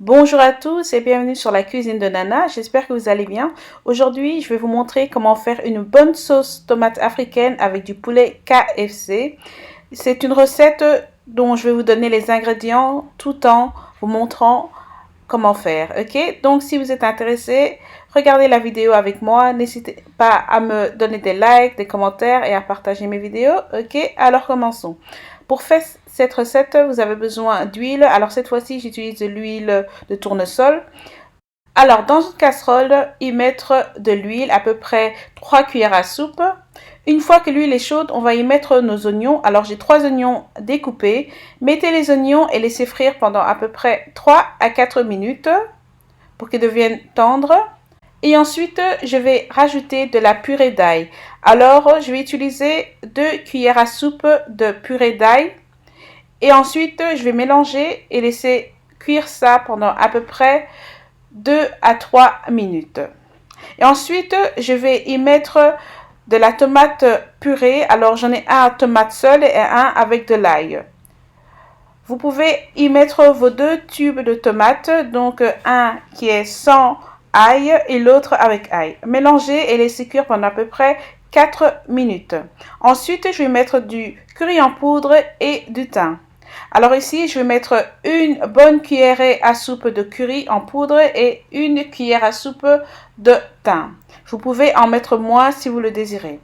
Bonjour à tous et bienvenue sur la cuisine de Nana, j'espère que vous allez bien. Aujourd'hui, je vais vous montrer comment faire une bonne sauce tomate africaine avec du poulet KFC. C'est une recette dont je vais vous donner les ingrédients tout en vous montrant comment faire, ok? Donc, si vous êtes intéressé, regardez la vidéo avec moi. N'hésitez pas à me donner des likes, des commentaires et à partager mes vidéos, ok? Alors, commençons. Pour faire cette recette, vous avez besoin d'huile. Alors, cette fois-ci, j'utilise de l'huile de tournesol. Alors, dans une casserole, y mettre de l'huile, à peu près 3 cuillères à soupe. Une fois que l'huile est chaude, on va y mettre nos oignons. Alors, j'ai 3 oignons découpés. Mettez les oignons et laissez frire pendant à peu près 3 à 4 minutes pour qu'ils deviennent tendres. Et ensuite, je vais rajouter de la purée d'ail. Alors, je vais utiliser 2 cuillères à soupe de purée d'ail. Et ensuite, je vais mélanger et laisser cuire ça pendant à peu près 2 à 3 minutes. Et ensuite, je vais y mettre de la tomate purée. Alors, j'en ai un tomate seule et un avec de l'ail. Vous pouvez y mettre vos 2 tubes de tomates, donc un qui est sans ail et l'autre avec ail. Mélangez et laissez cuire pendant à peu près 4 minutes. Ensuite, je vais mettre du curry en poudre et du thym. Alors ici, je vais mettre une bonne cuillerée à soupe de curry en poudre et une cuillère à soupe de thym. Vous pouvez en mettre moins si vous le désirez.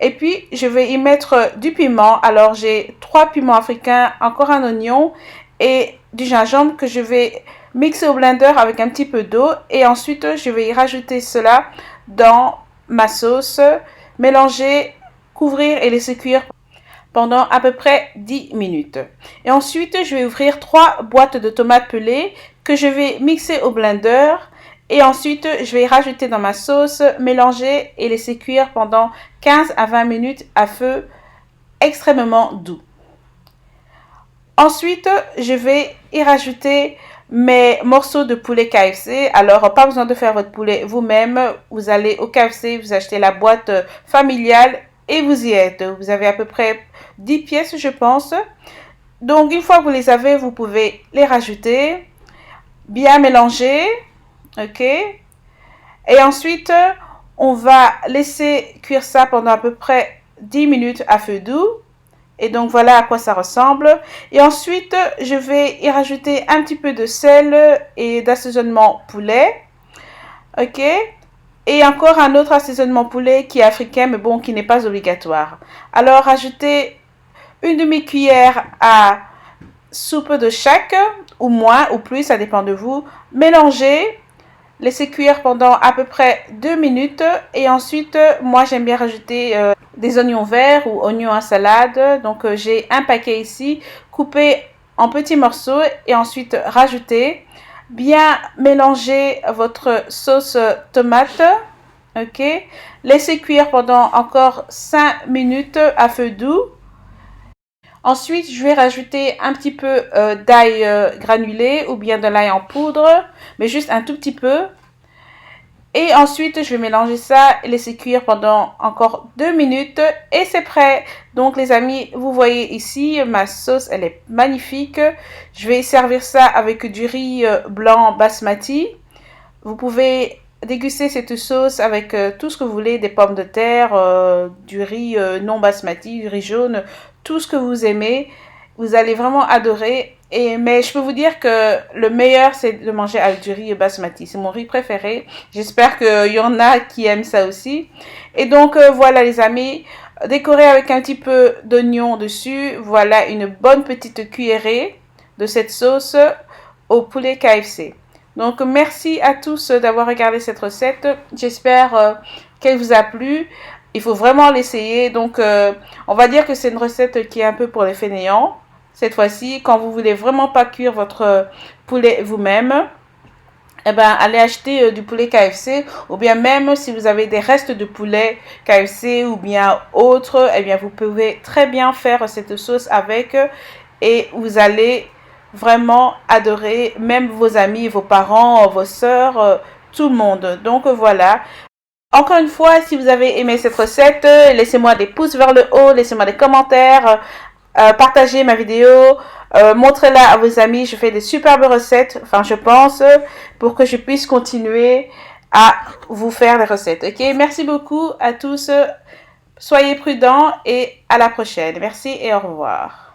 Et puis, je vais y mettre du piment. Alors, j'ai 3 piments africains, encore un oignon et du gingembre que je vais mixer au blender avec un petit peu d'eau. Et ensuite, je vais y rajouter cela dans ma sauce, mélanger, couvrir et laisser cuire pendant à peu près 10 minutes. Et ensuite, je vais ouvrir 3 boîtes de tomates pelées que je vais mixer au blender. Et ensuite, je vais rajouter dans ma sauce, mélanger et laisser cuire pendant 15 à 20 minutes à feu extrêmement doux. Ensuite, je vais y rajouter mes morceaux de poulet KFC. Alors, pas besoin de faire votre poulet vous-même. Vous allez au KFC, vous achetez la boîte familiale et vous y êtes. Vous avez à peu près 10 pièces, je pense. Donc, une fois que vous les avez, vous pouvez les rajouter, bien mélanger. Ok? Et ensuite, on va laisser cuire ça pendant à peu près 10 minutes à feu doux. Et donc, voilà à quoi ça ressemble. Et ensuite, je vais y rajouter un petit peu de sel et d'assaisonnement poulet. Ok? Et encore un autre assaisonnement poulet qui est africain, mais bon, qui n'est pas obligatoire. Alors, rajoutez une demi-cuillère à soupe de chaque, ou moins, ou plus, ça dépend de vous. Mélangez. Laissez cuire pendant à peu près 2 minutes. Et ensuite, moi, j'aime bien rajouter des oignons verts ou oignons à salade. Donc, j'ai un paquet ici, coupé en petits morceaux et ensuite rajouter. Bien mélanger votre sauce tomate. Ok. Laissez cuire pendant encore 5 minutes à feu doux. Ensuite, je vais rajouter un petit peu d'ail granulé ou bien de l'ail en poudre, mais juste un tout petit peu. Et ensuite, je vais mélanger ça et laisser cuire pendant encore 2 minutes et c'est prêt. Donc les amis, vous voyez ici, ma sauce, elle est magnifique. Je vais servir ça avec du riz blanc basmati. Vous pouvez déguster cette sauce avec tout ce que vous voulez, des pommes de terre, du riz non basmati, du riz jaune, tout ce que vous aimez. Vous allez vraiment adorer. Mais je peux vous dire que le meilleur, c'est de manger avec du riz basmati. C'est mon riz préféré. J'espère qu'il y en a qui aiment ça aussi. Et donc, voilà les amis. Décorez avec un petit peu d'oignon dessus. Voilà une bonne petite cuillerée de cette sauce au poulet KFC. Donc, merci à tous d'avoir regardé cette recette. J'espère qu'elle vous a plu. Il faut vraiment l'essayer. Donc, on va dire que c'est une recette qui est un peu pour les fainéants. Cette fois-ci, quand vous voulez vraiment pas cuire votre poulet vous-même, eh ben, allez acheter du poulet KFC. Ou bien même si vous avez des restes de poulet KFC ou bien autre, eh bien, vous pouvez très bien faire cette sauce avec. Et vous allez vraiment adorer, même vos amis, vos parents, vos sœurs, tout le monde. Donc voilà. Encore une fois, si vous avez aimé cette recette, laissez-moi des pouces vers le haut, laissez-moi des commentaires. partagez ma vidéo, montrez-la à vos amis. Je fais des superbes recettes, enfin je pense, pour que je puisse continuer à vous faire des recettes. Ok, merci beaucoup à tous. Soyez prudents et à la prochaine. Merci et au revoir.